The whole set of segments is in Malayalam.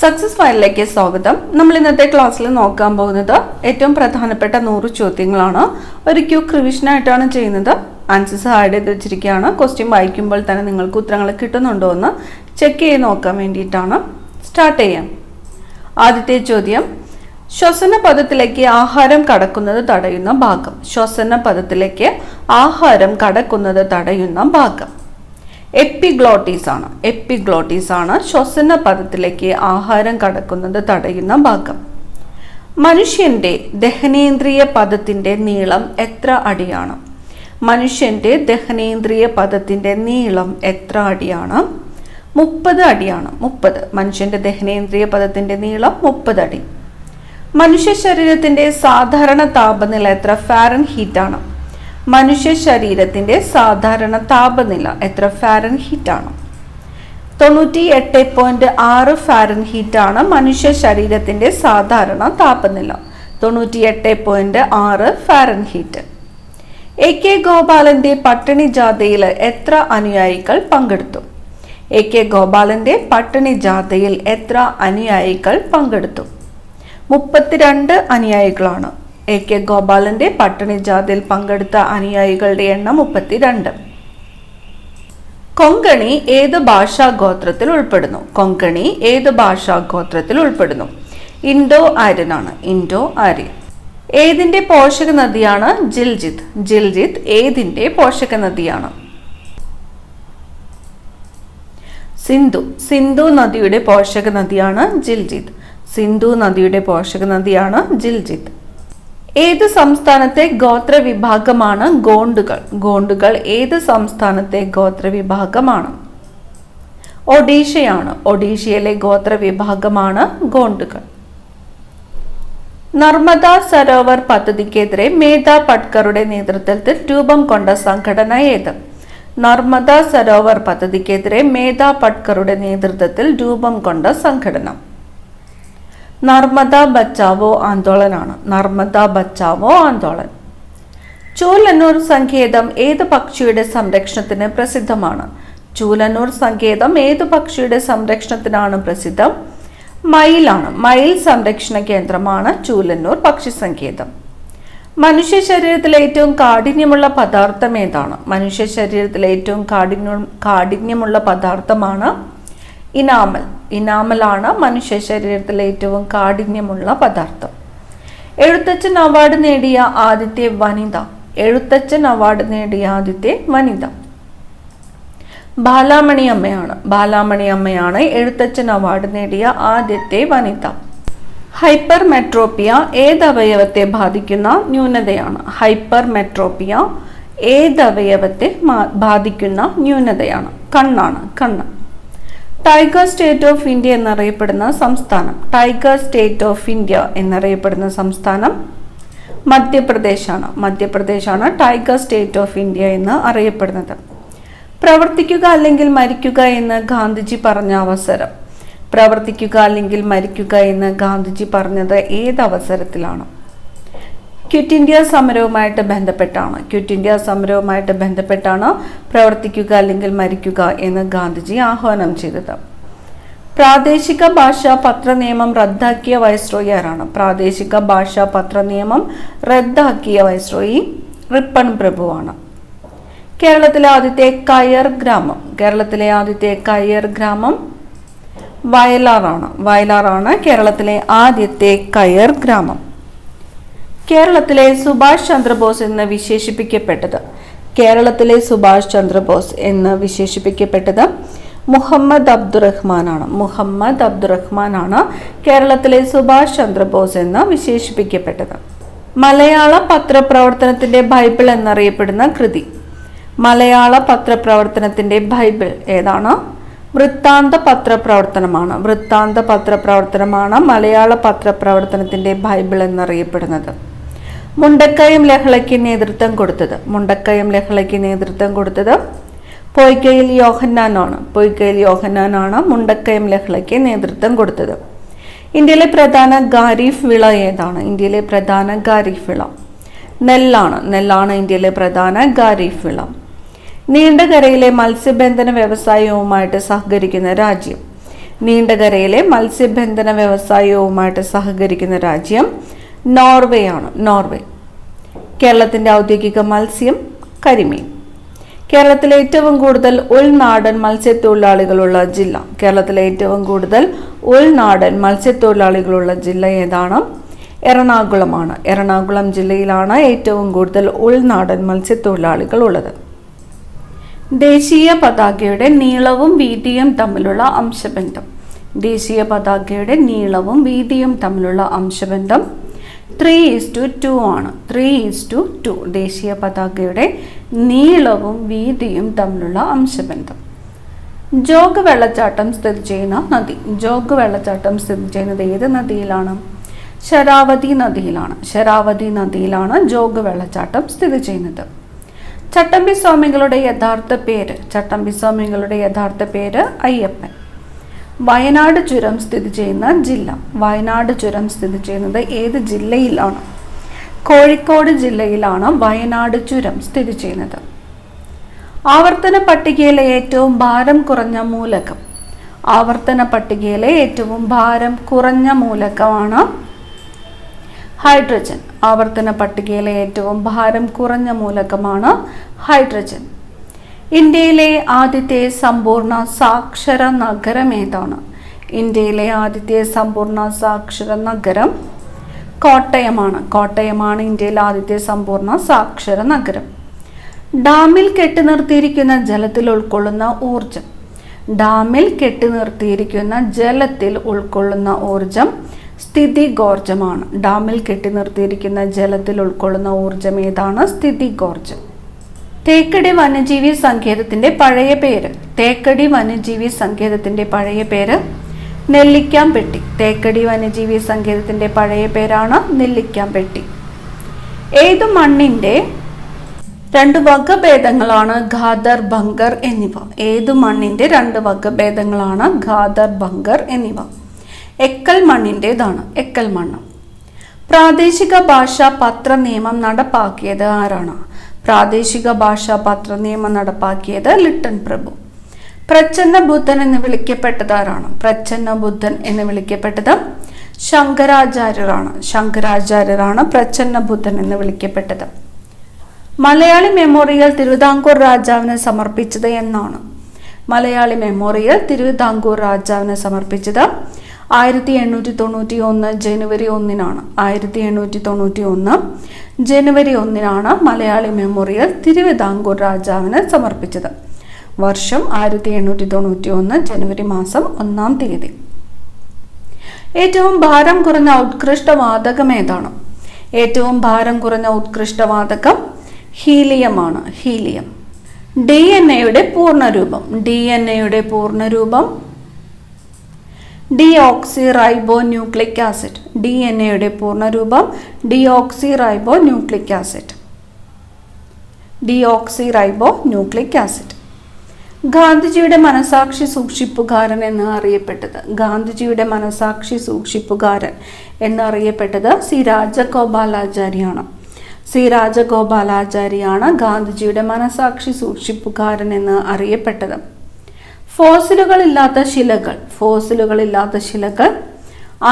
സക്സസ് ഫയലിലേക്ക് സ്വാഗതം. നമ്മൾ ഇന്നത്തെ ക്ലാസ്സിൽ നോക്കാൻ പോകുന്നത് ഏറ്റവും പ്രധാനപ്പെട്ട 100 ചോദ്യങ്ങളാണ്. ഒരു ക്വിക്ക് റിവിഷൻ ആയിട്ടാണ് ചെയ്യുന്നത്. ആൻസേഴ്സ് ആഡ് ചെയ്ത് വെച്ചിരിക്കുകയാണ്. ക്വസ്റ്റ്യൻ വായിക്കുമ്പോൾ തന്നെ നിങ്ങൾക്ക് ഉത്തരങ്ങൾ കിട്ടുന്നുണ്ടോ എന്ന് ചെക്ക് ചെയ്ത് നോക്കാൻ വേണ്ടിയിട്ടാണ്. സ്റ്റാർട്ട് ചെയ്യാം. ആദ്യത്തെ ചോദ്യം, ശ്വസന പദത്തിലേക്ക് ആഹാരം കടക്കുന്നത് തടയുന്ന ഭാഗം. ശ്വസന പദത്തിലേക്ക് ആഹാരം കടക്കുന്നത് തടയുന്ന ഭാഗം എപ്പിഗ്ലോട്ടീസ് ആണ്. എപ്പിഗ്ലോട്ടീസ് ആണ് ശ്വസന പദത്തിലേക്ക് ആഹാരം കടക്കുന്നത് തടയുന്ന ഭാഗം. മനുഷ്യന്റെ ദഹനേന്ദ്രിയ പദത്തിന്റെ നീളം എത്ര അടിയാണ്? മനുഷ്യന്റെ ദഹനേന്ദ്രിയ പദത്തിന്റെ നീളം എത്ര അടിയാണ്? 30 അടിയാണ്. 30. മനുഷ്യന്റെ ദഹനേന്ദ്രിയ പദത്തിന്റെ നീളം 30 അടി. മനുഷ്യ ശരീരത്തിന്റെ സാധാരണ താപനില എത്ര ഫാരൻഹീറ്റ് ആണ്? മനുഷ്യ ശരീരത്തിന്റെ സാധാരണ താപനില എത്ര ഫാരൻഹീറ്റ് ആണ്? 98.6 ഫാരൻഹീറ്റ് ആണ് മനുഷ്യ ശരീരത്തിന്റെ സാധാരണ താപനില. 98.6 ഫാരൻഹീറ്റ്. AK ഗോപാലന്റെ പട്ടിണി ജാഥയിൽ എത്ര അനുയായികൾ പങ്കെടുത്തു? AK ഗോപാലന്റെ പട്ടിണി ജാഥയിൽ എത്ര അനുയായികൾ പങ്കെടുത്തു? 32 അനുയായികളാണ്. AK ഗോപാലന്റെ പട്ടിണി ജാഥയിൽ പങ്കെടുത്ത അനുയായികളുടെ എണ്ണം 32. കൊങ്കണി ഏത് ഭാഷാ ഗോത്രത്തിൽ ഉൾപ്പെടുന്നു? കൊങ്കണി ഏത് ഭാഷാ ഗോത്രത്തിൽ ഉൾപ്പെടുന്നു? ഇൻഡോ ആര്യൻ ആണ്. ഇൻഡോ ആര്യൻ. ഏതിന്റെ പോഷക നദിയാണ് ജിൽജിത്ത്? ജിൽജിത്ത് ഏതിന്റെ പോഷക നദിയാണ്? സിന്ധു. സിന്ധു നദിയുടെ പോഷക നദിയാണ് ജിൽജിത്ത്. സിന്ധു നദിയുടെ പോഷക നദിയാണ് ജിൽജിത്ത്. ഏത് സംസ്ഥാനത്തെ ഗോത്ര വിഭാഗമാണ് ഗോണ്ടുകൾ? ഗോണ്ടുകൾ ഏത് സംസ്ഥാനത്തെ ഗോത്ര വിഭാഗമാണ്? ഒഡീഷയാണ്. ഒഡീഷയിലെ ഗോത്ര വിഭാഗമാണ് ഗോണ്ടുകൾ. നർമ്മദ സരോവർ പദ്ധതിക്കെതിരെ മേധാ പട്കറുടെ നേതൃത്വത്തിൽ രൂപം കൊണ്ട സംഘടന ഏത്? നർമ്മദ സരോവർ പദ്ധതിക്കെതിരെ മേധാ പട്കറുടെ നേതൃത്വത്തിൽ രൂപം കൊണ്ട സംഘടന നർമ്മദ ബച്ചാവോ ആന്തോളനാണ്. നർമ്മദ ബച്ചാവോ ആന്തോളൻ. ചൂലന്നൂർ സങ്കേതം ഏത് പക്ഷിയുടെ സംരക്ഷണത്തിന് പ്രസിദ്ധമാണ്? ചൂലന്നൂർ സങ്കേതം ഏത് പക്ഷിയുടെ സംരക്ഷണത്തിനാണ് പ്രസിദ്ധം? മയിലാണ്. മയിൽ സംരക്ഷണ കേന്ദ്രമാണ് ചൂലന്നൂർ പക്ഷി സങ്കേതം. മനുഷ്യ ശരീരത്തിലെ ഏറ്റവും കാഠിന്യമുള്ള പദാർത്ഥം ഏതാണ്? മനുഷ്യ ശരീരത്തിലെ ഏറ്റവും കാഠിന്യമുള്ള പദാർത്ഥമാണ് ഇനാമൽ. ഇനാമലാണ് മനുഷ്യ ശരീരത്തിലെ ഏറ്റവും കാഠിന്യമുള്ള പദാർത്ഥം. എഴുത്തച്ഛൻ അവാർഡ് നേടിയ ആദ്യത്തെ വനിത? എഴുത്തച്ഛൻ അവാർഡ് നേടിയ ആദ്യത്തെ വനിത ബാലാമണി അമ്മയാണ്. ബാലാമണി അമ്മയാണ് എഴുത്തച്ഛൻ അവാർഡ് നേടിയ ആദ്യത്തെ വനിത. ഹൈപ്പർ മെട്രോപ്പിയ ഏത് അവയവത്തെ ബാധിക്കുന്ന ന്യൂനതയാണ്? ഹൈപ്പർ മെട്രോപ്പിയ ഏത് അവയവത്തെ ബാധിക്കുന്ന ന്യൂനതയാണ്? കണ്ണാണ്. കണ്ണ്. ടൈഗർ സ്റ്റേറ്റ് ഓഫ് ഇന്ത്യ എന്നറിയപ്പെടുന്ന സംസ്ഥാനം? ടൈഗർ സ്റ്റേറ്റ് ഓഫ് ഇന്ത്യ എന്നറിയപ്പെടുന്ന സംസ്ഥാനം മധ്യപ്രദേശാണ്. മധ്യപ്രദേശാണ് ടൈഗർ സ്റ്റേറ്റ് ഓഫ് ഇന്ത്യ എന്ന് അറിയപ്പെടുന്നത്. പ്രവർത്തിക്കുക അല്ലെങ്കിൽ മരിക്കുക എന്ന് ഗാന്ധിജി പറഞ്ഞ അവസരം? പ്രവർത്തിക്കുക അല്ലെങ്കിൽ മരിക്കുക എന്ന് ഗാന്ധിജി പറഞ്ഞത് ഏത് അവസരത്തിലാണ്? ക്വിറ്റ് ഇന്ത്യ സമരവുമായിട്ട് ബന്ധപ്പെട്ടാണ്. ക്വിറ്റ് ഇന്ത്യ സമരവുമായിട്ട് ബന്ധപ്പെട്ടാണ് പ്രവർത്തിക്കുക അല്ലെങ്കിൽ മരിക്കുക എന്ന് ഗാന്ധിജി ആഹ്വാനം ചെയ്തത്. പ്രാദേശിക ഭാഷാ പത്ര നിയമം റദ്ദാക്കിയ വൈസ്രോയി ആരാണ്? പ്രാദേശിക ഭാഷാ പത്ര നിയമം റദ്ദാക്കിയ വൈസ്രോയി റിപ്പൺ പ്രഭുവാണ്. കേരളത്തിലെ ആദ്യത്തെ കയർ ഗ്രാമം? കേരളത്തിലെ ആദ്യത്തെ കയർ ഗ്രാമം വയലാറാണ്. വയലാറാണ് കേരളത്തിലെ ആദ്യത്തെ കയർ ഗ്രാമം. കേരളത്തിലെ സുഭാഷ് ചന്ദ്രബോസ് എന്ന് വിശേഷിപ്പിക്കപ്പെട്ടത്? കേരളത്തിലെ സുഭാഷ് ചന്ദ്രബോസ് എന്ന് വിശേഷിപ്പിക്കപ്പെട്ടത് മുഹമ്മദ് അബ്ദുറഹ്മാനാണ്. മുഹമ്മദ് അബ്ദുറഹ്മാനാണ് കേരളത്തിലെ സുഭാഷ് ചന്ദ്രബോസ് എന്ന് വിശേഷിപ്പിക്കപ്പെട്ടത്. മലയാള പത്രപ്രവർത്തനത്തിന്റെ ബൈബിൾ എന്നറിയപ്പെടുന്ന കൃതി? മലയാള പത്രപ്രവർത്തനത്തിന്റെ ബൈബിൾ ഏതാണ്? വൃത്താന്ത പത്രപ്രവർത്തനമാണ്. വൃത്താന്ത പത്രപ്രവർത്തനമാണ് മലയാള പത്രപ്രവർത്തനത്തിന്റെ ബൈബിൾ എന്നറിയപ്പെടുന്നത്. മുണ്ടക്കയം ലഹളയ്ക്ക് നേതൃത്വം കൊടുത്തത്? മുണ്ടക്കയം ലഹളയ്ക്ക് നേതൃത്വം കൊടുത്തത് പൊയ്കയിൽ യോഹന്നാനാണ്. പൊയ്കയിൽ യോഹന്നാനാണ് മുണ്ടക്കയം ലഹളയ്ക്ക് നേതൃത്വം കൊടുത്തത്. ഇന്ത്യയിലെ പ്രധാന ഖാരിഫ് വിള ഏതാണ്? ഇന്ത്യയിലെ പ്രധാന ഖാരിഫ് വിള നെല്ലാണ്. നെല്ലാണ് ഇന്ത്യയിലെ പ്രധാന ഖാരിഫ് വിള. നീണ്ടകരയിലെ മത്സ്യബന്ധന വ്യവസായവുമായിട്ട് സഹകരിക്കുന്ന രാജ്യം? നീണ്ടകരയിലെ മത്സ്യബന്ധന വ്യവസായവുമായിട്ട് സഹകരിക്കുന്ന രാജ്യം നോർവേ ആണ്. നോർവേ. കേരളത്തിന്റെ ഔദ്യോഗിക മത്സ്യം കരിമീൻ. കേരളത്തിലെ ഏറ്റവും കൂടുതൽ ഉൾനാടൻ മത്സ്യത്തൊഴിലാളികളുള്ള ജില്ല. കേരളത്തിലെ ഏറ്റവും കൂടുതൽ ഉൾനാടൻ മത്സ്യത്തൊഴിലാളികളുള്ള ജില്ല ഏതാണ്? എറണാകുളമാണ്. എറണാകുളം ജില്ലയിലാണ് ഏറ്റവും കൂടുതൽ ഉൾനാടൻ മത്സ്യത്തൊഴിലാളികൾ ഉള്ളത്. ദേശീയ പതാകയുടെ നീളവും വീതിയും തമ്മിലുള്ള അംശബന്ധം. ദേശീയ പതാകയുടെ നീളവും വീതിയും തമ്മിലുള്ള അംശബന്ധം 3:2 ആണ്. 3:2. ദേശീയ പതാകയുടെ നീളവും വീതിയും തമ്മിലുള്ള അംശബന്ധം. ജോഗ് വെള്ളച്ചാട്ടം സ്ഥിതി ചെയ്യുന്ന നദി. ജോഗ് വെള്ളച്ചാട്ടം സ്ഥിതി ചെയ്യുന്നത് ഏത് നദിയിലാണ്? ശരാവതി നദിയിലാണ്. ശരാവതി നദിയിലാണ് ജോഗ് വെള്ളച്ചാട്ടം സ്ഥിതി ചെയ്യുന്നത്. ചട്ടമ്പി സ്വാമികളുടെ യഥാർത്ഥ പേര്. ചട്ടമ്പി സ്വാമികളുടെ യഥാർത്ഥ പേര് അയ്യപ്പൻ. വയനാട് ചുരം സ്ഥിതി ചെയ്യുന്ന ജില്ല. വയനാട് ചുരം സ്ഥിതി ചെയ്യുന്നത് ഏത് ജില്ലയിലാണ്? കോഴിക്കോട് ജില്ലയിലാണ് വയനാട് ചുരം സ്ഥിതി ചെയ്യുന്നത്. ആവർത്തന പട്ടികയിലെ ഏറ്റവും ഭാരം കുറഞ്ഞ മൂലകം. ആവർത്തന പട്ടികയിലെ ഏറ്റവും ഭാരം കുറഞ്ഞ മൂലകമാണ് ഹൈഡ്രജൻ. ആവർത്തന പട്ടികയിലെ ഏറ്റവും ഭാരം കുറഞ്ഞ മൂലകമാണ് ഹൈഡ്രജൻ. ഇന്ത്യയിലെ ആദ്യത്തെ സമ്പൂർണ്ണ സാക്ഷര നഗരം ഏതാണ്? ഇന്ത്യയിലെ ആദ്യത്തെ സമ്പൂർണ്ണ സാക്ഷര നഗരം കോട്ടയമാണ്. കോട്ടയമാണ് ഇന്ത്യയിലെ ആദ്യത്തെ സമ്പൂർണ്ണ സാക്ഷര നഗരം. ഡാമിൽ കെട്ടിനിർത്തിയിരിക്കുന്ന ജലത്തിൽ ഉൾക്കൊള്ളുന്ന ഊർജം. ഡാമിൽ കെട്ടിനിർത്തിയിരിക്കുന്ന ജലത്തിൽ ഉൾക്കൊള്ളുന്ന ഊർജം സ്ഥിതികോർജമാണ്. ഡാമിൽ കെട്ടിനിർത്തിയിരിക്കുന്ന ജലത്തിൽ ഉൾക്കൊള്ളുന്ന ഊർജം ഏതാണ്? സ്ഥിതികോർജം. തേക്കടി വന്യജീവി സങ്കേതത്തിന്റെ പഴയ പേര്. തേക്കടി വന്യജീവി സങ്കേതത്തിന്റെ പഴയ പേര് നെല്ലിക്കാംപെട്ടി. തേക്കടി വന്യജീവി സങ്കേതത്തിന്റെ പഴയ പേരാണ് നെല്ലിക്കാംപെട്ടി. ഏതു മണ്ണിന്റെ 2 വകഭേദങ്ങളാണ് ഖാദർ ബങ്കർ എന്നിവ? ഏതു മണ്ണിന്റെ 2 വകഭേദങ്ങളാണ് ഖാദർ ബങ്കർ എന്നിവ? എക്കൽ മണ്ണിൻ്റെതാണ്. എക്കൽ മണ്ണ്. പ്രാദേശിക ഭാഷാ പത്ര നിയമം നടപ്പാക്കിയത് ആരാണ്? പ്രാദേശിക ഭാഷാ പത്ര നിയമം നടപ്പാക്കിയത് ലിട്ടൻ പ്രഭു. പ്രച്ഛന്ന ബുദ്ധൻ എന്ന് വിളിക്കപ്പെട്ടത് ആരാണ്? പ്രച്ഛന്ന ബുദ്ധൻ എന്ന് വിളിക്കപ്പെട്ടത് ശങ്കരാചാര്യരാണ്. ശങ്കരാചാര്യരാണ് പ്രച്ഛന്ന ബുദ്ധൻ എന്ന് വിളിക്കപ്പെട്ടത്. മലയാളി മെമ്മോറിയൽ തിരുവിതാംകൂർ രാജാവിന് സമർപ്പിച്ചത് എന്നാണ്? മലയാളി മെമ്മോറിയൽ തിരുവിതാംകൂർ രാജാവിന് സമർപ്പിച്ചത് 1891 ജനുവരി 1-നാണ്. 1891 ജനുവരി 1-നാണ് മലയാളി മെമ്മോറിയൽ തിരുവിതാംകൂർ രാജാവിന് സമർപ്പിച്ചത്. വർഷം 1891 ജനുവരി മാസം 1-ാം തീയതി. ഏറ്റവും ഭാരം കുറഞ്ഞ ഉത്കൃഷ്ടവാതകം ഏതാണ്? ഏറ്റവും ഭാരം കുറഞ്ഞ ഉത്കൃഷ്ടവാതകം ഹീലിയമാണ്. ഹീലിയം. DNA-യുടെ പൂർണ്ണരൂപം. DNA-യുടെ പൂർണ്ണരൂപം ഡിയോക്സിറൈബോന്യൂക്ലിക് ആസിഡ്. DNA-യുടെ പൂർണ്ണരൂപം ഡിയോക്സിറൈബോന്യൂക്ലിക് ആസിഡ്. ഡിയോക്സിറൈബോന്യൂക്ലിക് ആസിഡ്. ഗാന്ധിജിയുടെ മനസാക്ഷി സൂക്ഷിപ്പുകാരൻ എന്ന് അറിയപ്പെട്ടത്. ഗാന്ധിജിയുടെ മനസാക്ഷി സൂക്ഷിപ്പുകാരൻ എന്നറിയപ്പെട്ടത് സി രാജഗോപാലാചാരിയാണ്. സി രാജഗോപാലാചാരിയാണ് ഗാന്ധിജിയുടെ മനസാക്ഷി സൂക്ഷിപ്പുകാരൻ എന്ന് അറിയപ്പെട്ടത്. ഫോസിലുകളില്ലാത്ത ശിലകൾ. ഫോസിലുകളില്ലാത്ത ശിലകൾ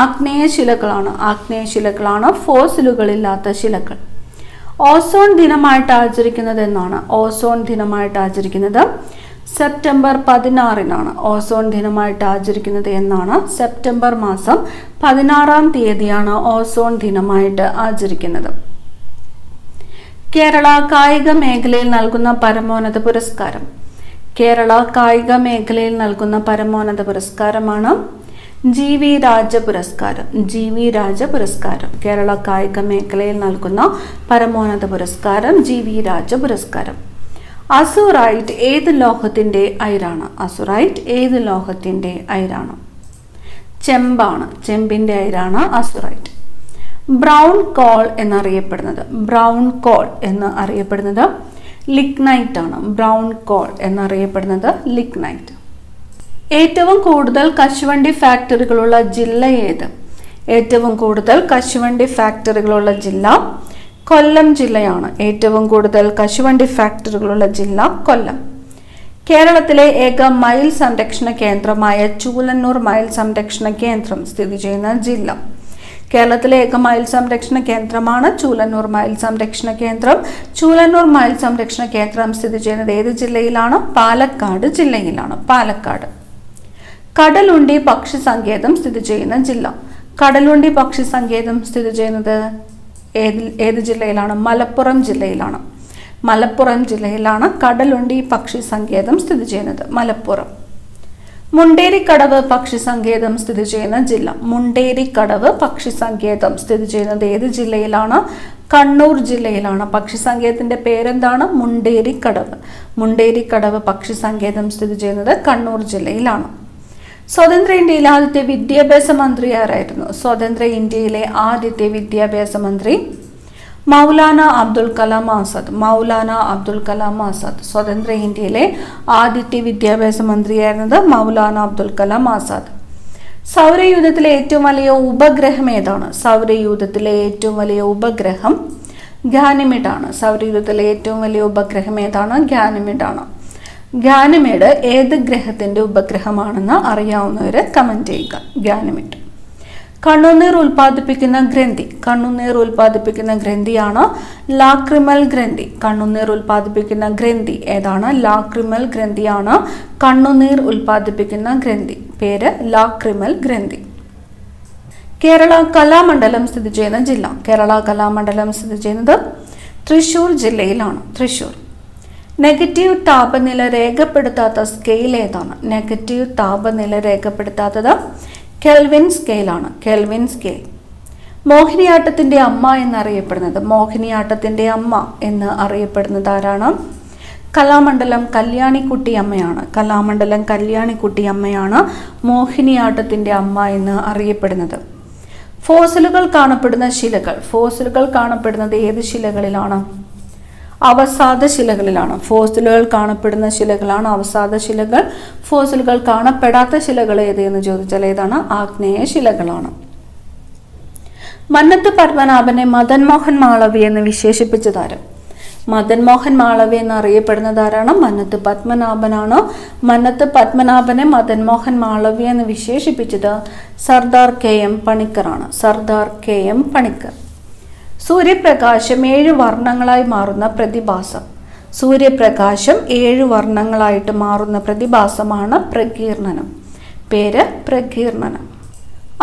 ആഗ്നേയശിലകളാണ്. ആഗ്നേയശിലകളാണ് ഫോസിലുകളില്ലാത്ത ശിലകൾ. ഓസോൺ ദിനമായിട്ട് ആചരിക്കുന്നത് എന്നാണ്? ഓസോൺ ദിനമായിട്ട് ആചരിക്കുന്നത് സെപ്റ്റംബർ 16-നാണ്. ഓസോൺ ദിനമായിട്ട് ആചരിക്കുന്നത് എന്നാണ്? സെപ്റ്റംബർ മാസം 16-ാം തീയതിയാണ് ഓസോൺ ദിനമായിട്ട് ആചരിക്കുന്നത്. കേരള കായിക മേഖലയിൽ നൽകുന്ന പരമോന്നത പുരസ്കാരം. കേരള കായിക മേഖലയിൽ നൽകുന്ന പരമോന്നത പുരസ്കാരമാണ് GV രാജ പുരസ്കാരം. GV രാജ പുരസ്കാരം. കേരള കായിക മേഖലയിൽ നൽകുന്ന പരമോന്നത പുരസ്കാരം GV രാജ പുരസ്കാരം. അസുറൈറ്റ് ഏത് ലോഹത്തിന്റെ അയിരാണ്? അസുറൈറ്റ് ഏത് ലോഹത്തിന്റെ അയിരാണ്? ചെമ്പാണ്. ചെമ്പിന്റെ അയിരാണ് അസുറൈറ്റ്. ബ്രൗൺ കോൾ എന്നറിയപ്പെടുന്നത്. ബ്രൗൺ കോൾ എന്ന് അറിയപ്പെടുന്നത് ലിഗ്നൈറ്റ് ആണ്. ബ്രൗൺ കോൾ എന്നറിയപ്പെടുന്നത് ലിഗ്നൈറ്റ്. ഏറ്റവും കൂടുതൽ കശുവണ്ടി ഫാക്ടറികളുള്ള ജില്ല ഏത്? ഏറ്റവും കൂടുതൽ കശുവണ്ടി ഫാക്ടറികളുള്ള ജില്ല കൊല്ലം ജില്ലയാണ്. ഏറ്റവും കൂടുതൽ കശുവണ്ടി ഫാക്ടറികളുള്ള ജില്ല കൊല്ലം. കേരളത്തിലെ ഏക മയിൽ സംരക്ഷണ കേന്ദ്രമായ ചൂലന്നൂർ മയിൽ സംരക്ഷണ കേന്ദ്രം സ്ഥിതി ചെയ്യുന്ന ജില്ല. കേരളത്തിലെ ഏക മയിൽ സംരക്ഷണ കേന്ദ്രമാണ് ചൂലന്നൂർ മയിൽ സംരക്ഷണ കേന്ദ്രം. ചൂലന്നൂർ മയിൽ സംരക്ഷണ കേന്ദ്രം സ്ഥിതി ചെയ്യുന്നത് ഏത് ജില്ലയിലാണ്? പാലക്കാട് ജില്ലയിലാണ്. പാലക്കാട്. കടലുണ്ടി പക്ഷി സങ്കേതം സ്ഥിതി ചെയ്യുന്ന ജില്ല. കടലുണ്ടി പക്ഷി സങ്കേതം സ്ഥിതി ചെയ്യുന്നത് ഏത് ജില്ലയിലാണ്? മലപ്പുറം ജില്ലയിലാണ്. മലപ്പുറം ജില്ലയിലാണ് കടലുണ്ടി പക്ഷി സങ്കേതം സ്ഥിതി ചെയ്യുന്നത്. മലപ്പുറം. മുണ്ടേരിക്കടവ് പക്ഷി സങ്കേതം സ്ഥിതി ചെയ്യുന്ന ജില്ല. മുണ്ടേരിക്കടവ് പക്ഷി സങ്കേതം സ്ഥിതി ചെയ്യുന്നത് ഏത് ജില്ലയിലാണ്? കണ്ണൂർ ജില്ലയിലാണ്. പക്ഷി സങ്കേതത്തിന്റെ പേരെന്താണ്? മുണ്ടേരിക്കടവ്. മുണ്ടേരിക്കടവ് പക്ഷി സങ്കേതം സ്ഥിതി ചെയ്യുന്നത് കണ്ണൂർ ജില്ലയിലാണ്. സ്വതന്ത്ര ഇന്ത്യയിലെ ആദ്യത്തെ വിദ്യാഭ്യാസ മന്ത്രി ആരായിരുന്നു? സ്വതന്ത്ര ഇന്ത്യയിലെ ആദ്യത്തെ വിദ്യാഭ്യാസ മന്ത്രി മൗലാന അബ്ദുൽ കലാം ആസാദ്. മൗലാന അബ്ദുൽ കലാം ആസാദ്. സ്വതന്ത്ര ഇന്ത്യയിലെ ആദ്യത്തെ വിദ്യാഭ്യാസ മന്ത്രിയായിരുന്നത് മൗലാന അബ്ദുൽ കലാം ആസാദ്. സൗരയൂഥത്തിലെ ഏറ്റവും വലിയ ഉപഗ്രഹം ഏതാണ്? സൗരയൂഥത്തിലെ ഏറ്റവും വലിയ ഉപഗ്രഹം ഗാനിമീഡ് ആണ്. സൗരയൂഥത്തിലെ ഏറ്റവും വലിയ ഉപഗ്രഹം ഏതാണ്? ഗാനിമീഡ് ആണ്. ഗാനിമീഡ് ഏത് ഗ്രഹത്തിന്റെ ഉപഗ്രഹമാണെന്ന് അറിയാവുന്നവര് കമന്റ് ചെയ്യുക. ഗാനിമീഡ്. കണ്ണുനീർ ഉൽപ്പാദിപ്പിക്കുന്ന ഗ്രന്ഥി. കണ്ണുനീർ ഉൽപ്പാദിപ്പിക്കുന്ന ഗ്രന്ഥിയാണ് ലാക്രിമൽ ഗ്രന്ഥി. കണ്ണുനീർ ഉൽപ്പാദിപ്പിക്കുന്ന ഗ്രന്ഥി ഏതാണ്? ലാക്രിമൽ ഗ്രന്ഥിയാണ് കണ്ണുനീർ ഉൽപ്പാദിപ്പിക്കുന്ന ഗ്രന്ഥി. പേര് ലാക്രിമൽ ഗ്രന്ഥി. കേരള കലാമണ്ഡലം സ്ഥിതി ചെയ്യുന്ന ജില്ല. കേരള കലാമണ്ഡലം സ്ഥിതി ചെയ്യുന്നത് തൃശൂർ ജില്ലയിലാണ്. തൃശൂർ. നെഗറ്റീവ് താപനില രേഖപ്പെടുത്താത്ത സ്കെയിൽ ഏതാണ്? നെഗറ്റീവ് താപനില രേഖപ്പെടുത്താത്തത് കെൽവിൻ സ്കെയിലാണ്. Kelvin scale. മോഹിനിയാട്ടത്തിന്റെ അമ്മ എന്നറിയപ്പെടുന്നത്. മോഹിനിയാട്ടത്തിന്റെ അമ്മ എന്ന് അറിയപ്പെടുന്നത് ആരാണ്? കലാമണ്ഡലം കല്യാണിക്കുട്ടി അമ്മയാണ്. കലാമണ്ഡലം കല്യാണിക്കുട്ടി അമ്മയാണ് മോഹിനിയാട്ടത്തിന്റെ അമ്മ എന്ന് അറിയപ്പെടുന്നത്. ഫോസിലുകൾ കാണപ്പെടുന്ന ശിലകൾ. ഫോസിലുകൾ കാണപ്പെടുന്നത് ഏത് ശിലകളിലാണ്? അവസാദ ശിലകളിലാണ്. ഫോസിലുകൾ കാണപ്പെടുന്ന ശിലകളാണ് അവസാദ ശിലകൾ. ഫോസിലുകൾ കാണപ്പെടാത്ത ശിലകൾ ഏതെന്ന് ചോദിച്ചാൽ ഏതാണ്? ആഗ്നേയ ശിലകളാണ്. മന്നത്ത് പത്മനാഭനെ മദൻ മോഹൻ മാളവ്യ എന്ന് വിശേഷിപ്പിച്ചതാരം? മദൻ മോഹൻ മാളവ്യ എന്നറിയപ്പെടുന്നത് ആരാണ്? മന്നത്ത് പത്മനാഭനാണ്. മന്നത്ത് പത്മനാഭനെ മദൻ മോഹൻ മാളവ്യ എന്ന് വിശേഷിപ്പിച്ചത് സർദാർ KM പണിക്കറാണ്. സർദാർ KM പണിക്കർ. സൂര്യപ്രകാശം 7 വർണ്ണങ്ങളായി മാറുന്ന പ്രതിഭാസം. സൂര്യപ്രകാശം 7 വർണ്ണങ്ങളായിട്ട് മാറുന്ന പ്രതിഭാസമാണ് പ്രകീർണനം. പേര് പ്രകീർണനം.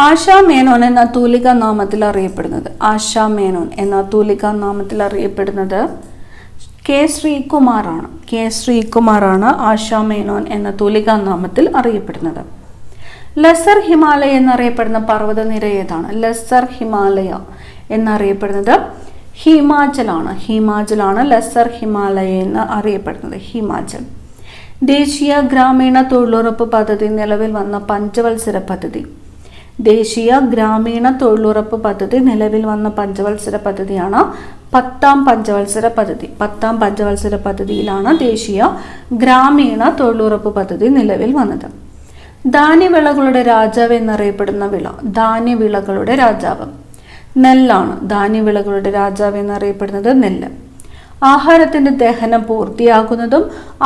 ആശാ മേനോൻ എന്ന തൂലികാ നാമത്തിൽ അറിയപ്പെടുന്നത്. ആശാ മേനോൻ എന്ന തൂലികാ നാമത്തിൽ അറിയപ്പെടുന്നത് K. ശ്രീകുമാറാണ്. K. ശ്രീകുമാറാണ് ആശാ മേനോൻ എന്ന തൂലികാ നാമത്തിൽ അറിയപ്പെടുന്നത്. ലെസർ ഹിമാലയ എന്നറിയപ്പെടുന്ന പർവ്വതനിര ഏതാണ്? ലെസർ ഹിമാലയ എന്നറിയപ്പെടുന്നത് ഹിമാചലാണ്. ഹിമാചലാണ് ലെസർ ഹിമാലയ എന്ന് അറിയപ്പെടുന്നത്. ഹിമാചൽ. ദേശീയ ഗ്രാമീണ തൊഴിലുറപ്പ് പദ്ധതി നിലവിൽ വന്ന പഞ്ചവത്സര പദ്ധതി. ദേശീയ ഗ്രാമീണ തൊഴിലുറപ്പ് പദ്ധതി നിലവിൽ വന്ന പഞ്ചവത്സര പദ്ധതിയാണ് 10ാം പഞ്ചവത്സര പദ്ധതി. 10ാം പഞ്ചവത്സര പദ്ധതിയിലാണ് ദേശീയ ഗ്രാമീണ തൊഴിലുറപ്പ് പദ്ധതി നിലവിൽ വന്നത്. ധാന്യവിളകളുടെ രാജാവ് എന്നറിയപ്പെടുന്ന വിള. ധാന്യവിളകളുടെ രാജാവ് നെല്ലാണ്. ധാന്യവിളകളുടെ രാജാവ് എന്നറിയപ്പെടുന്നത് നെല്ല്. ആഹാരത്തിന്റെ ദഹനം പൂർത്തിയാകുന്നതും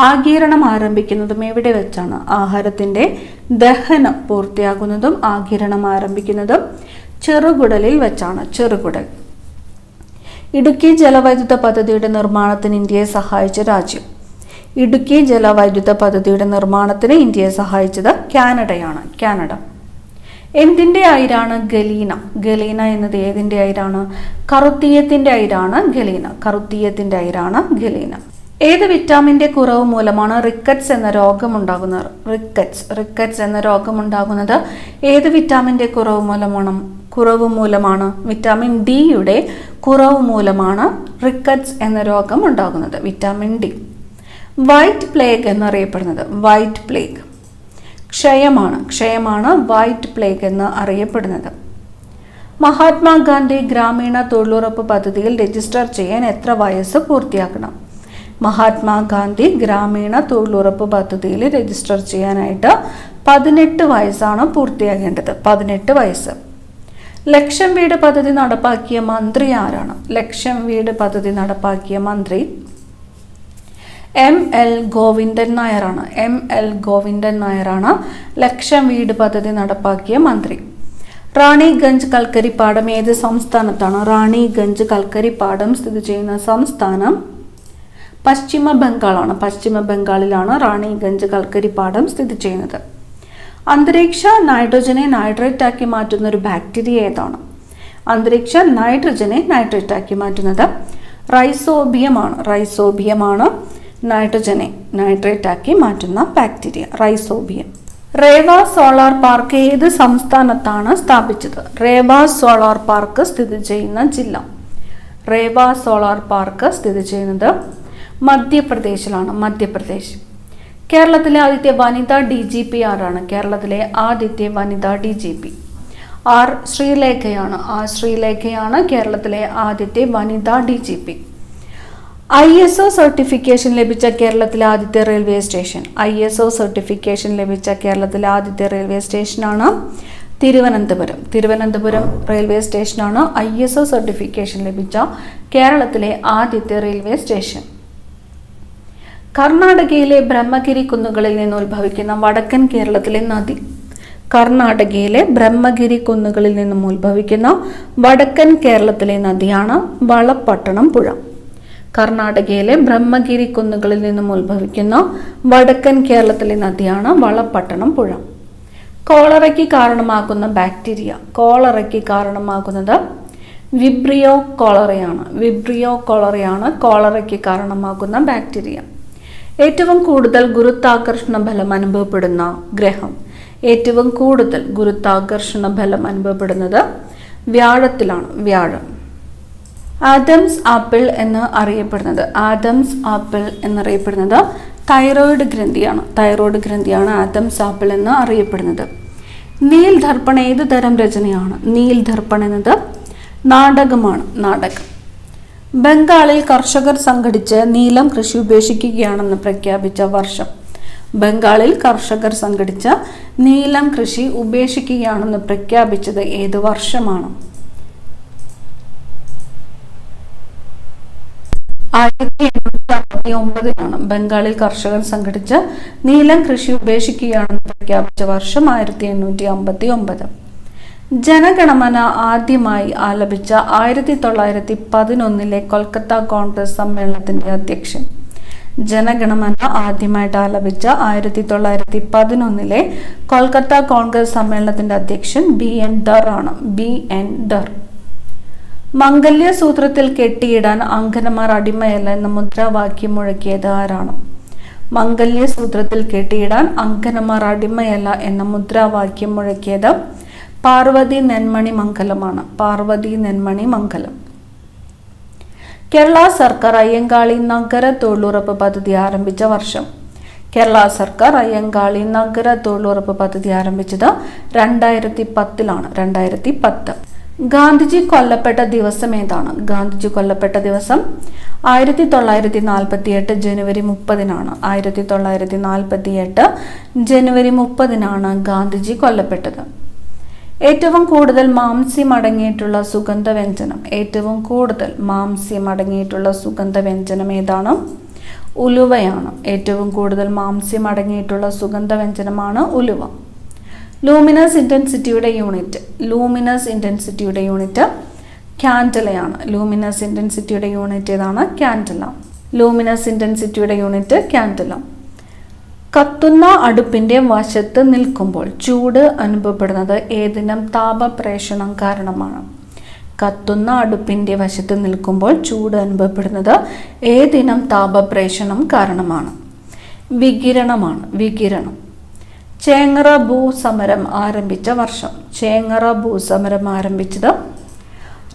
ആഗിരണം ആരംഭിക്കുന്നതും എവിടെ വെച്ചാണ്? ആഹാരത്തിന്റെ ദഹനം പൂർത്തിയാകുന്നതും ആഗിരണം ആരംഭിക്കുന്നതും ചെറുകുടലിൽ വെച്ചാണ്. ചെറുകുടൽ. ഇടുക്കി ജലവൈദ്യുത പദ്ധതിയുടെ നിർമ്മാണത്തിന് ഇന്ത്യയെ സഹായിച്ച രാജ്യം. ഇടുക്കി ജലവൈദ്യുത പദ്ധതിയുടെ നിർമ്മാണത്തിന് ഇന്ത്യയെ സഹായിച്ചത് കാനഡയാണ്. കാനഡ. എന്തിന്റെ അയിരാണ് ഗലീന? ഗലീന എന്നത് ഏതിന്റെ അയിരാണ്? കറുത്തീയത്തിന്റെ അയിരാണ് ഗലീന. കറുത്തീയത്തിന്റെ അയിരാണ് ഗലീന. ഏത് വിറ്റാമിന്റെ കുറവ് മൂലമാണ് റിക്കറ്റ്സ് എന്ന രോഗം ഉണ്ടാകുന്നത്? റിക്കറ്റ്സ് എന്ന രോഗം ഉണ്ടാകുന്നത് ഏത് വിറ്റാമിന്റെ കുറവ് മൂലമാണ്? വിറ്റാമിൻ ഡിയുടെ കുറവ് മൂലമാണ് റിക്കറ്റ്സ് എന്ന രോഗം ഉണ്ടാകുന്നത്. Vitamin D. വൈറ്റ് പ്ലേഗ് എന്നറിയപ്പെടുന്നത്? വൈറ്റ് പ്ലേഗ് ക്ഷയമാണ് വൈറ്റ് പ്ലേഗ് എന്ന് അറിയപ്പെടുന്നത്. മഹാത്മാഗാന്ധി ഗ്രാമീണ തൊഴിലുറപ്പ് പദ്ധതിയിൽ രജിസ്റ്റർ ചെയ്യാൻ എത്ര വയസ്സ് പൂർത്തിയാക്കണം? മഹാത്മാഗാന്ധി ഗ്രാമീണ തൊഴിലുറപ്പ് പദ്ധതിയിൽ രജിസ്റ്റർ ചെയ്യാനായിട്ട് 18 വയസ്സാണ് പൂർത്തിയാകേണ്ടത്. 18 വയസ്സ്. ലക്ഷം വീട് പദ്ധതി നടപ്പാക്കിയ മന്ത്രി ആരാണ്? ലക്ഷം വീട് പദ്ധതി നടപ്പാക്കിയ മന്ത്രി ML ഗോവിന്ദൻ നായരാണ്. ML ഗോവിന്ദൻ നായരാണ് ലക്ഷം വീട് പദ്ധതി നടപ്പാക്കിയ മന്ത്രി. റാണിഗഞ്ച് കൽക്കരിപ്പാടം ഏത് സംസ്ഥാനത്താണ്? റാണിഗഞ്ച് കൽക്കരിപ്പാടം സ്ഥിതി ചെയ്യുന്ന സംസ്ഥാനം പശ്ചിമ ബംഗാളാണ്. പശ്ചിമ ബംഗാളിലാണ് റാണിഗഞ്ച് കൽക്കരിപ്പാടം സ്ഥിതി ചെയ്യുന്നത്. അന്തരീക്ഷ നൈട്രജനെ നൈട്രേറ്റ് ആക്കി മാറ്റുന്ന ഒരു ബാക്ടീരിയ ഏതാണ്? അന്തരീക്ഷ നൈട്രജനെ നൈട്രേറ്റ് ആക്കി മാറ്റുന്നത് റൈസോബിയമാണ്. റൈസോബിയമാണ് നൈട്രജനെ നൈട്രേറ്റ് ആക്കി മാറ്റുന്ന bacteria, rhizobium. Reva solar park ഏത് സംസ്ഥാനത്താണ് സ്ഥാപിച്ചത്? റേവ സോളാർ പാർക്ക് സ്ഥിതി ചെയ്യുന്ന ജില്ല. റേവ സോളാർ പാർക്ക് സ്ഥിതി ചെയ്യുന്നത് മധ്യപ്രദേശിലാണ്. മധ്യപ്രദേശ്. കേരളത്തിലെ ആദ്യത്തെ വനിതാ DGP ആരാണ്? കേരളത്തിലെ ആദ്യത്തെ വനിതാ DGP ആർ ശ്രീലേഖയാണ്. ആർ ശ്രീലേഖയാണ് കേരളത്തിലെ ആദ്യത്തെ വനിതാ DGP. ISO സർട്ടിഫിക്കേഷൻ ലഭിച്ച കേരളത്തിലെ ആദ്യത്തെ റെയിൽവേ സ്റ്റേഷൻ. ISO സർട്ടിഫിക്കേഷൻ ലഭിച്ച കേരളത്തിലെ ആദ്യത്തെ റെയിൽവേ സ്റ്റേഷനാണ് തിരുവനന്തപുരം. തിരുവനന്തപുരം റെയിൽവേ സ്റ്റേഷനാണ് ISO സർട്ടിഫിക്കേഷൻ ലഭിച്ച കേരളത്തിലെ ആദ്യത്തെ റെയിൽവേ സ്റ്റേഷൻ. കർണാടകയിലെ ബ്രഹ്മഗിരി കുന്നുകളിൽ നിന്ന് ഉത്ഭവിക്കുന്ന വടക്കൻ കേരളത്തിലെ നദി. കർണാടകയിലെ ബ്രഹ്മഗിരി കുന്നുകളിൽ നിന്നും ഉത്ഭവിക്കുന്ന വടക്കൻ കേരളത്തിലെ നദിയാണ് വളപട്ടണം പുഴ. കർണാടകയിലെ ബ്രഹ്മഗിരി കുന്നുകളിൽ നിന്നും ഉത്ഭവിക്കുന്ന വടക്കൻ കേരളത്തിലെ നദിയാണ് വളപട്ടണം പുഴ. കോളറയ്ക്ക് കാരണമാകുന്ന ബാക്ടീരിയ. കോളറയ്ക്ക് കാരണമാകുന്നത് വിബ്രിയോ കോളറയാണ്. വിബ്രിയോ കോളറയാണ് കോളറയ്ക്ക് കാരണമാകുന്ന ബാക്ടീരിയ. ഏറ്റവും കൂടുതൽ ഗുരുത്വാകർഷണ ബലം അനുഭവപ്പെടുന്ന ഗ്രഹം. ഏറ്റവും കൂടുതൽ ഗുരുത്വാകർഷണ ബലം അനുഭവപ്പെടുന്നത് വ്യാഴത്തിലാണ്. വ്യാഴം. ആദംസ് ആപ്പിൾ എന്ന് അറിയപ്പെടുന്നത്. ആദംസ് ആപ്പിൾ എന്നറിയപ്പെടുന്നത് തൈറോയിഡ് ഗ്രന്ഥിയാണ്. തൈറോയിഡ് ഗ്രന്ഥിയാണ് ആദംസ് ആപ്പിൾ എന്ന് അറിയപ്പെടുന്നത്. നീൽ ദർപ്പൺ ഏത് തരം രചനയാണ്? നീൽ ദർപ്പൺ എന്നത് നാടകമാണ്. നാടകം. ബംഗാളിൽ കർഷകർ സംഘടിച്ച് നീലം കൃഷി ഉപേക്ഷിക്കുകയാണെന്ന് പ്രഖ്യാപിച്ച വർഷം. ബംഗാളിൽ കർഷകർ സംഘടിച്ച നീലം കൃഷി ഉപേക്ഷിക്കുകയാണെന്ന് പ്രഖ്യാപിച്ചത് ഏത് വർഷമാണ്? 1859 ബംഗാളിൽ കർഷകർ സംഘടിച്ച് നീലം കൃഷി ഉപേക്ഷിക്കുകയാണെന്ന് പ്രഖ്യാപിച്ച വർഷം 1859. ജനഗണമന ആദ്യമായി ആലപിച്ച 1911 കൊൽക്കത്ത കോൺഗ്രസ് സമ്മേളനത്തിന്റെ അധ്യക്ഷൻ. ജനഗണമന ആദ്യമായിട്ട് ആലപിച്ച 1911 കൊൽക്കത്ത കോൺഗ്രസ് സമ്മേളനത്തിന്റെ അധ്യക്ഷൻ BN ഡർ ആണ്. BN ഡർ. മംഗല്യ സൂത്രത്തിൽ കെട്ടിയിടാൻ അങ്കനമാർ അടിമയല്ല എന്ന മുദ്രാവാക്യം മുഴക്കിയത് ആരാണ്? മംഗല്യ സൂത്രത്തിൽ കെട്ടിയിടാൻ അങ്കനമാർ അടിമയല്ല എന്ന മുദ്രാവാക്യം മുഴക്കിയത് പാർവതി നെന്മണി മംഗലമാണ്. പാർവതി നെന്മണി മംഗലം. കേരള സർക്കാർ അയ്യങ്കാളി നഗര തൊഴിലുറപ്പ് പദ്ധതി ആരംഭിച്ച വർഷം. കേരള സർക്കാർ അയ്യങ്കാളി നഗര തൊഴിലുറപ്പ് പദ്ധതി ആരംഭിച്ചത് 2010 2010. ഗാന്ധിജി കൊല്ലപ്പെട്ട ദിവസം ഏതാണ്? ഗാന്ധിജി കൊല്ലപ്പെട്ട ദിവസം 1948 ജനുവരി 30 1948 ജനുവരി 30 ഗാന്ധിജി കൊല്ലപ്പെട്ടത്. ഏറ്റവും കൂടുതൽ മാംസ്യം അടങ്ങിയിട്ടുള്ള സുഗന്ധവ്യഞ്ജനം. ഏറ്റവും കൂടുതൽ മാംസ്യം അടങ്ങിയിട്ടുള്ള സുഗന്ധവ്യഞ്ജനം ഏതാണ്? ഉലുവയാണ്. ഏറ്റവും കൂടുതൽ മാംസ്യം അടങ്ങിയിട്ടുള്ള സുഗന്ധവ്യഞ്ജനമാണ് ഉലുവ. ലൂമിനസ് ഇന്റൻസിറ്റിയുടെ യൂണിറ്റ്. ലൂമിനസ് ഇന്റൻസിറ്റിയുടെ യൂണിറ്റ് ക്യാൻഡലയാണ്. ലൂമിനസ് ഇന്റൻസിറ്റിയുടെ യൂണിറ്റ് ഏതാണ്? ക്യാൻഡല. ലൂമിനസ് ഇന്റൻസിറ്റിയുടെ യൂണിറ്റ് ക്യാൻഡല. കത്തുന്ന അടുപ്പിന്റെ വശത്ത് നിൽക്കുമ്പോൾ ചൂട് അനുഭവപ്പെടുന്നത് ഏതിനം താപപ്രേഷണം കാരണമാണ്? കത്തുന്ന അടുപ്പിന്റെ വശത്ത് നിൽക്കുമ്പോൾ ചൂട് അനുഭവപ്പെടുന്നത് ഏതിനം താപപ്രേഷണം കാരണമാണ്? വികിരണമാണ്. വികിരണം. ചേങ്ങറ ഭൂസമരം ആരംഭിച്ച വർഷം. ചേങ്ങറ ഭൂസമരം ആരംഭിച്ചത്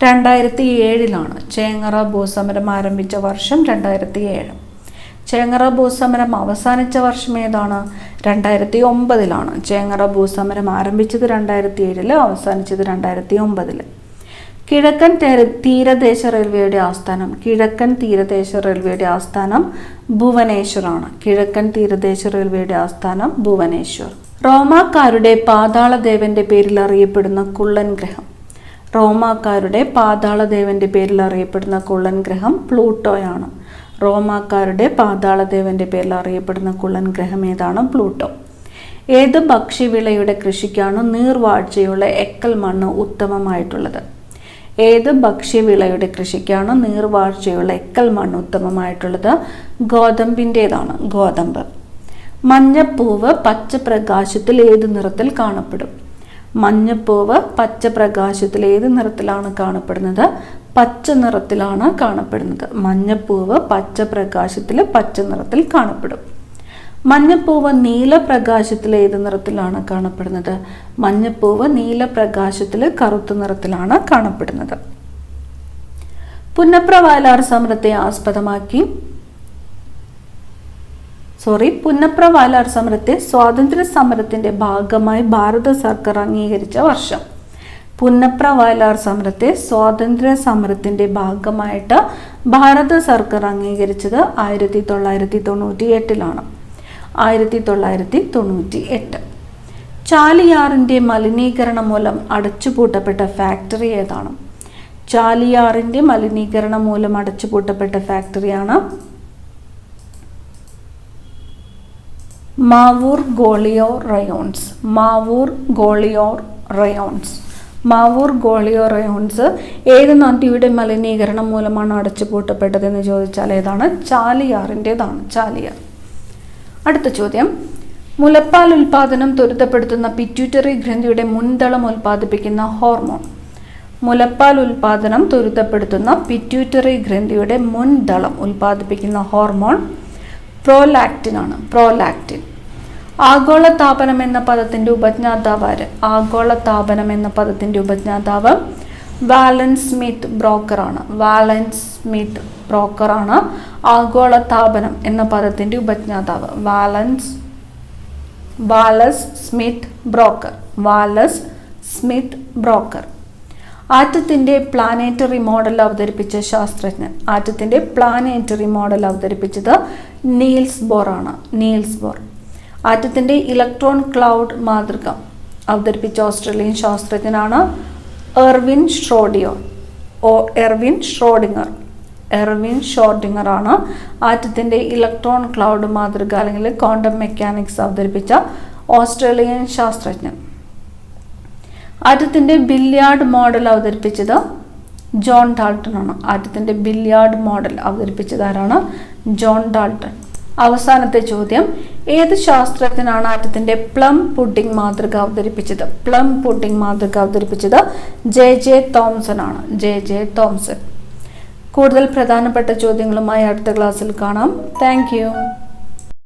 2007 ചേങ്ങറ ഭൂസമരം ആരംഭിച്ച വർഷം 2007. ചേങ്ങറ ഭൂസമരം അവസാനിച്ച വർഷം ഏതാണ്? 2009 ചേങ്ങറ ഭൂസമരം ആരംഭിച്ചത് 2007, അവസാനിച്ചത് 2009. കിഴക്കൻ തീരദേശ റെയിൽവേയുടെ ആസ്ഥാനം. കിഴക്കൻ തീരദേശ റെയിൽവേയുടെ ആസ്ഥാനം ഭുവനേശ്വറാണ്. കിഴക്കൻ തീരദേശ റെയിൽവേയുടെ ആസ്ഥാനം ഭുവനേശ്വർ. റോമാക്കാരുടെ പാതാളദേവന്റെ പേരിൽ അറിയപ്പെടുന്ന കുള്ളൻ ഗ്രഹം. റോമാക്കാരുടെ പാതാളദേവന്റെ പേരിൽ അറിയപ്പെടുന്ന കുള്ളൻ ഗ്രഹം പ്ലൂട്ടോയാണ്. റോമാക്കാരുടെ പാതാളദേവന്റെ പേരിൽ അറിയപ്പെടുന്ന കുള്ളൻ ഗ്രഹം ഏതാണ്? പ്ലൂട്ടോ. ഏത് ഭക്ഷ്യവിളയുടെ കൃഷിക്കാണ് നീർവാഴ്ചയുള്ള എക്കൽ മണ്ണ് ഉത്തമമായിട്ടുള്ളത്? ഏത് ഭക്ഷ്യവിളയുടെ കൃഷിക്കാണ് നീർവാഴ്ചയുള്ള എക്കൽ മണ്ണ് ഉത്തമമായിട്ടുള്ളത്? ഗോതമ്പിൻ്റേതാണ്, ഗോതമ്പ്. മഞ്ഞപ്പൂവ് പച്ചപ്രകാശത്തിൽ ഏത് നിറത്തിൽ കാണപ്പെടും? മഞ്ഞപ്പൂവ് പച്ചപ്രകാശത്തിൽ ഏത് നിറത്തിലാണ് കാണപ്പെടുന്നത്? പച്ച നിറത്തിലാണ് കാണപ്പെടുന്നത്. മഞ്ഞപ്പൂവ് പച്ചപ്രകാശത്തിൽ പച്ച നിറത്തിൽ കാണപ്പെടും. മഞ്ഞപ്പൂവ് നീലപ്രകാശത്തിൽ ഏത് നിറത്തിലാണ് കാണപ്പെടുന്നത്? മഞ്ഞപ്പൂവ് നീലപ്രകാശത്തിൽ കറുത്ത നിറത്തിലാണ് കാണപ്പെടുന്നത്. പുന്നപ്ര വയലാർ സമരത്തെ ആസ്പദമാക്കി പുന്നപ്ര വയലാർ സമരത്തെ സ്വാതന്ത്ര്യ സമരത്തിന്റെ ഭാഗമായി ഭാരത സർക്കാർ അംഗീകരിച്ച വർഷം? പുന്നപ്ര വയലാർ സമരത്തെ സ്വാതന്ത്ര്യ സമരത്തിന്റെ ഭാഗമായിട്ട് ഭാരത സർക്കാർ അംഗീകരിച്ചത് 1998 1998. ചാലിയാറിന്റെ മലിനീകരണം മൂലം അടച്ചുപൂട്ടപ്പെട്ട ഫാക്ടറി ഏതാണ്? ചാലിയാറിന്റെ മലിനീകരണം മൂലം അടച്ചുപൂട്ടപ്പെട്ട ഫാക്ടറിയാണ് Mavoor Gwalior rayons. Mavoor Gwalior rayons. Mavoor Gwalior rayons ഏത് നദിയുടെ മലിനീകരണം മൂലമാണ് അടച്ചുപൂട്ടപ്പെട്ടതെന്ന് ചോദിച്ചാൽ ഏതാണ്? ചാലിയാറിൻ്റെതാണ്, ചാലിയാർ. അടുത്ത ചോദ്യം, മുലപ്പാൽ ഉൽപാദനം ത്വരിതപ്പെടുത്തുന്ന പിറ്റ്യൂട്ടറി ഗ്രന്ഥിയുടെ മുൻതളം ഉൽപ്പാദിപ്പിക്കുന്ന ഹോർമോൺ? മുലപ്പാൽ ഉൽപാദനം ത്വരിതപ്പെടുത്തുന്ന പിറ്റ്യൂട്ടറി ഗ്രന്ഥിയുടെ മുൻതളം ഉൽപ്പാദിപ്പിക്കുന്ന ഹോർമോൺ പ്രോലാക്റ്റിൻ ആണ്, പ്രോലാക്റ്റിൻ. ആഗോളതാപനം എന്ന പദത്തിന്റെ ഉപജ്ഞാതാവ് ആര്? ആഗോളതാപനം എന്ന പദത്തിന്റെ ഉപജ്ഞാതാവ് വാലൻ സ്മിത്ത് ബ്രോക്കറാണ്. വാലൻ സ്മിത്ത് ബ്രോക്കറാണ് ആഗോളതാപനം എന്ന പദത്തിന്റെ ഉപജ്ഞാതാവ്. Wallace Smith Broecker. Wallace Smith Broecker. ആറ്റത്തിന്റെ പ്ലാനറ്ററി മോഡൽ അവതരിപ്പിച്ച ശാസ്ത്രജ്ഞൻ? ആറ്റത്തിന്റെ പ്ലാനറ്ററി മോഡൽ അവതരിപ്പിച്ചത് നീൽസ് ബോർ ആണ്, നീൽസ് ബോർ. ആറ്റത്തിന്റെ ഇലക്ട്രോൺ ക്ലൗഡ് മാതൃക അവതരിപ്പിച്ച ഓസ്ട്രേലിയൻ ശാസ്ത്രജ്ഞനാണ് എർവിൻ ഷ്രോഡിംഗർ ആണ് ആറ്റത്തിന്റെ ഇലക്ട്രോൺ ക്ലൗഡ് മാതൃക അല്ലെങ്കിൽ ക്വാണ്ടം മെക്കാനിക്സ് അവതരിപ്പിച്ച ഓസ്ട്രേലിയൻ ശാസ്ത്രജ്ഞൻ. ആറ്റത്തിന്റെ ബില്യാർഡ് മോഡൽ അവതരിപ്പിച്ചത് ജോൺ ഡാൾട്ടൺ ആണ്. ആറ്റത്തിന്റെ ബില്യാർഡ് മോഡൽ അവതരിപ്പിച്ചത് ആരാണ്? John Dalton. അവസാനത്തെ ചോദ്യം, ഏത് ശാസ്ത്രജ്ഞനാണ് ആറ്റത്തിന്റെ പ്ലം പുഡിംഗ് മാതൃക അവതരിപ്പിച്ചത്? പ്ലം പുഡിംഗ് മാതൃക അവതരിപ്പിച്ചത് ജെ തോംസൺ ആണ്, ജെ തോംസൺ. കൂടുതൽ പ്രധാനപ്പെട്ട ചോദ്യങ്ങളുമായി അടുത്ത ക്ലാസ്സിൽ കാണാം. Thank you.